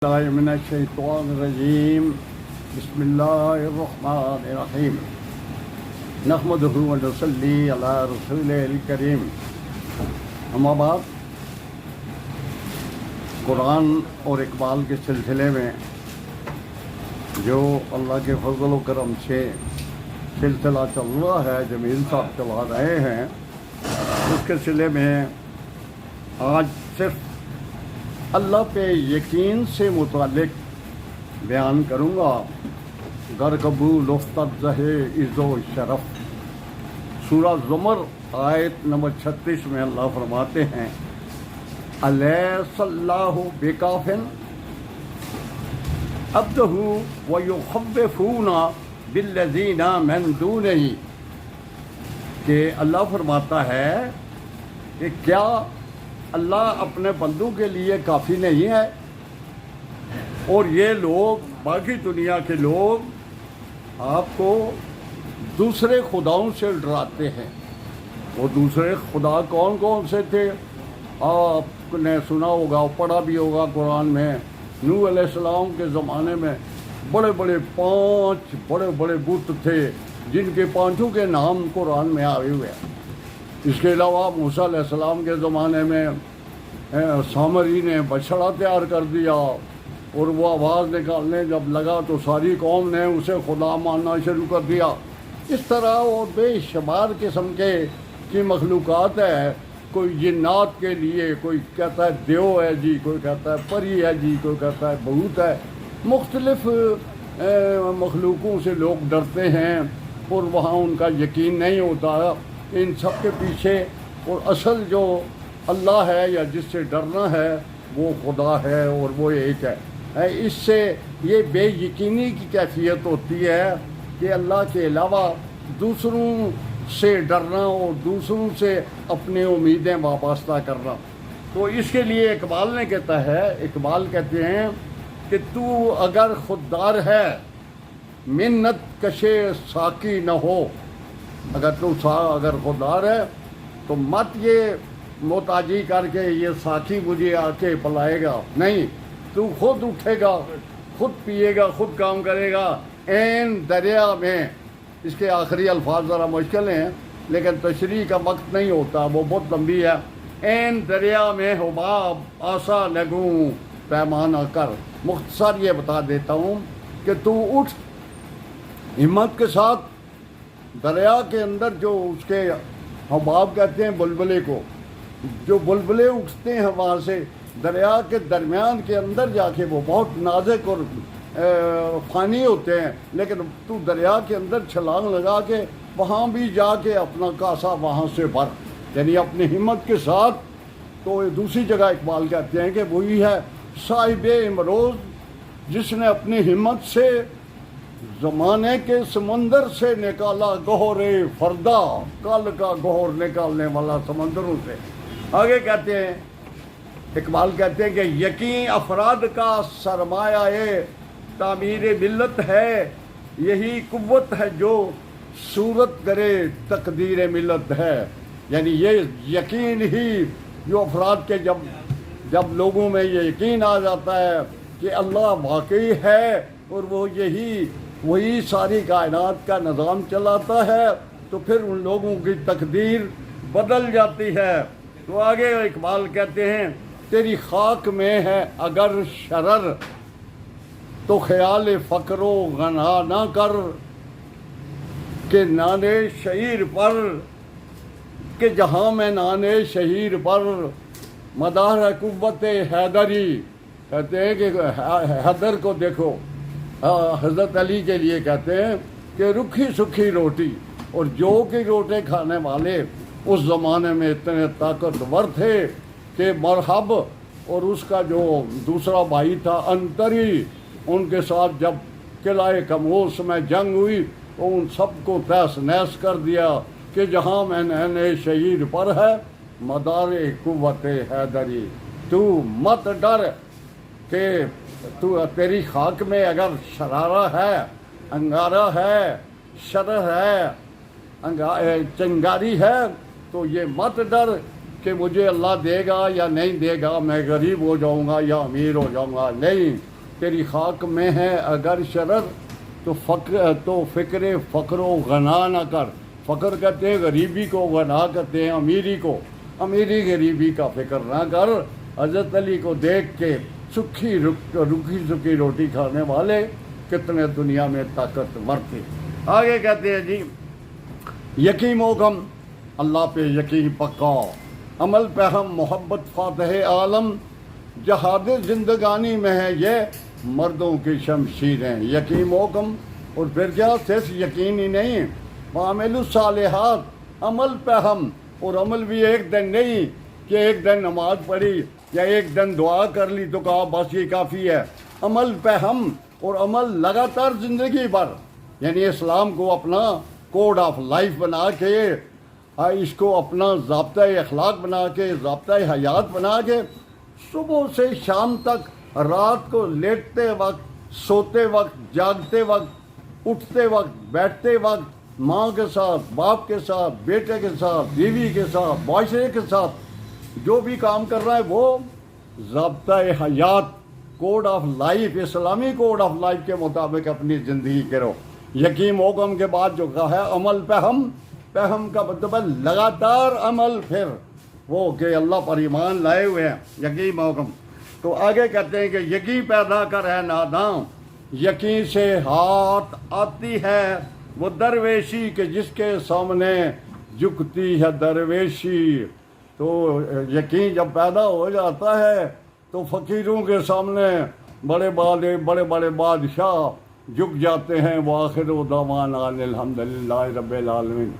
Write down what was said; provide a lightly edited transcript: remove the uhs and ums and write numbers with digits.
الله من الشيطان الرجيم بسم الله الرحمن الرحيم نحمده ونصلي على رسوله الكريم اما بعد قرآن اور اقبال کے سلسلے میں جو اللہ کے فضل و کرم سے سلسلہ چل رہا ہے، جمیل صاحب چلا رہے ہیں، اس کے سلسلے میں آج صرف اللہ پہ یقین سے متعلق بیان کروں گا۔ گر قبول افتد زہے عز و شرف، سورہ زمر آیت نمبر 36 میں اللہ فرماتے ہیں الیس اللہ بکافٍ عبدہ ویخوفون بالذین من دونہ، کہ اللہ فرماتا ہے کہ کیا اللہ اپنے بندوں کے لیے کافی نہیں ہے؟ اور یہ لوگ، باقی دنیا کے لوگ آپ کو دوسرے خداؤں سے ڈراتے ہیں۔ وہ دوسرے خدا کون کون سے تھے؟ آپ نے سنا ہوگا، پڑھا بھی ہوگا قرآن میں، نوح علیہ السلام کے زمانے میں بڑے بڑے 5 بڑے بڑے بت تھے جن کے 5 کے نام قرآن میں آئے ہوئے ہیں۔ اس کے علاوہ موسیٰ علیہ السلام کے زمانے میں سامری نے بچڑا تیار کر دیا، اور وہ آواز نکالنے جب لگا تو ساری قوم نے اسے خدا ماننا شروع کر دیا۔ اس طرح اور بے شمار قسم کی مخلوقات ہے۔ کوئی جنات کے لیے، کوئی کہتا ہے دیو ہے جی، کوئی کہتا ہے پری ہے جی، کوئی کہتا ہے بھوت ہے۔ مختلف مخلوقوں سے لوگ ڈرتے ہیں اور وہاں ان کا یقین نہیں ہوتا۔ ان سب کے پیچھے اور اصل جو اللہ ہے یا جس سے ڈرنا ہے وہ خدا ہے، اور وہ ایک ہے۔ اس سے یہ بے یقینی کی کیفیت ہوتی ہے کہ اللہ کے علاوہ دوسروں سے ڈرنا اور دوسروں سے اپنی امیدیں وابستہ کرنا۔ تو اس کے لیے اقبال نے کہتا ہے، اقبال کہتے ہیں کہ تو اگر خوددار ہے منت کشے ساقی نہ ہو، اگر خوددار ہے تو مت یہ محتاجی کر کے یہ ساقی مجھے آ کے پلائے گا، نہیں، تو خود اٹھے گا، خود پیے گا، خود کام کرے گا۔ این دریا میں، اس کے آخری الفاظ ذرا مشکل ہیں لیکن تشریح کا وقت نہیں ہوتا، وہ بہت لمبی ہے۔ این دریا میں حباب آسا لگوں پیمانہ کر، مختصر یہ بتا دیتا ہوں کہ تو اٹھ ہمت کے ساتھ، دریا کے اندر جو اس کے حباب کہتے ہیں بلبلے کو، جو بلبلے اٹھتے ہیں وہاں سے دریا کے درمیان کے اندر جا کے، وہ بہت نازک اور فانی ہوتے ہیں، لیکن تو دریا کے اندر چھلانگ لگا کے وہاں بھی جا کے اپنا کاسا وہاں سے بھر، یعنی اپنی ہمت کے ساتھ۔ تو دوسری جگہ اقبال کہتے ہیں کہ وہی ہے صاحب امروز جس نے اپنی ہمت سے زمانے کے سمندر سے نکالا گوہر فردا، کل کا گوہر نکالنے والا سمندروں سے۔ آگے کہتے ہیں، اقبال کہتے ہیں کہ یقین افراد کا سرمایہ تعمیر ملت ہے، یہی قوت ہے جو صورت کرے تقدیر ملت ہے۔ یعنی یہ یقین ہی جو افراد کے جب لوگوں میں یہ یقین آ جاتا ہے کہ اللہ واقعی ہے اور وہ وہی ساری کائنات کا نظام چلاتا ہے، تو پھر ان لوگوں کی تقدیر بدل جاتی ہے۔ تو آگے اقبال کہتے ہیں تیری خاک میں ہے اگر شرر، تو خیال فقر و غنا نہ کر، کہ نانے شہیر پر، کہ جہاں میں نانے شہیر پر مدار قوت حیدری۔ کہتے ہیں کہ حیدر کو دیکھو، حضرت علی کے لیے کہتے ہیں کہ رکھی سکھی روٹی اور جو کی روٹی کھانے والے اس زمانے میں اتنے طاقتور تھے کہ مرحب اور اس کا جو دوسرا بھائی تھا انتری، ان کے ساتھ جب قلعہ کموس میں جنگ ہوئی تو ان سب کو تہس نہس کر دیا کہ جہاں میں نے شہید پر ہے مدار قوت حیدری۔ تو مت ڈر کہ تیری خاک میں اگر شرارہ ہے، انگارہ ہے، شرر ہے، چنگاری ہے، تو یہ مت ڈر کہ مجھے اللہ دے گا یا نہیں دے گا، میں غریب ہو جاؤں گا یا امیر ہو جاؤں گا، نہیں، تیری خاک میں ہے اگر شرط تو فکر فقر و غنا نہ کر۔ فقر کہتے ہیں غریبی کو، غنا کہتے ہیں امیری کو، امیری غریبی کا فکر نہ کر۔ حضرت علی کو دیکھ کے رکھی سکی روٹی کھانے والے کتنے دنیا میں طاقتور تھے۔ آگے کہتے ہیں جی یقین و غم، اللہ پہ یقین پکا، عمل پہ ہم محبت فاتح عالم، جہاد زندگانی میں ہے یہ مردوں کی شمشیریں۔ یقین و غم، اور پھر کیا، صرف یقین ہی نہیں، عامل الصالحات، عمل پہ ہم، اور عمل بھی ایک دن نہیں کہ ایک دن نماز پڑھی یا ایک دن دعا کر لی تو کہا بس یہ کافی ہے۔ عمل پہ ہم، اور عمل لگاتار زندگی بھر، یعنی اسلام کو اپنا کوڈ آف لائف بنا کے، اس کو اپنا ضابطۂ اخلاق بنا کے، ضابطۂ حیات بنا کے، صبح سے شام تک، رات کو لیٹتے وقت، سوتے وقت، جاگتے وقت، اٹھتے وقت، بیٹھتے وقت، ماں کے ساتھ، باپ کے ساتھ، بیٹے کے ساتھ، بیوی کے ساتھ، معاشرے کے ساتھ جو بھی کام کر رہا ہے وہ ضابطۂ حیات، کوڈ آف لائف، اسلامی کوڈ آف لائف کے مطابق اپنی زندگی کرو۔ یقین و غم کے بعد جو کہا ہے عمل پہ ہم کا مطلب ہے لگاتار عمل، پھر وہ کہ اللہ پر ایمان لائے ہوئے ہیں، یقین و غم۔ تو آگے کہتے ہیں کہ یقین پیدا کر ہے ناداں، یقین سے ہاتھ آتی ہے وہ درویشی کہ جس کے سامنے جھکتی ہے درویشی۔ تو یقین جب پیدا ہو جاتا ہے تو فقیروں کے سامنے بڑے بڑے بادشاہ جھک جاتے ہیں۔ وآخر دعوانا الحمدللہ رب العالمین۔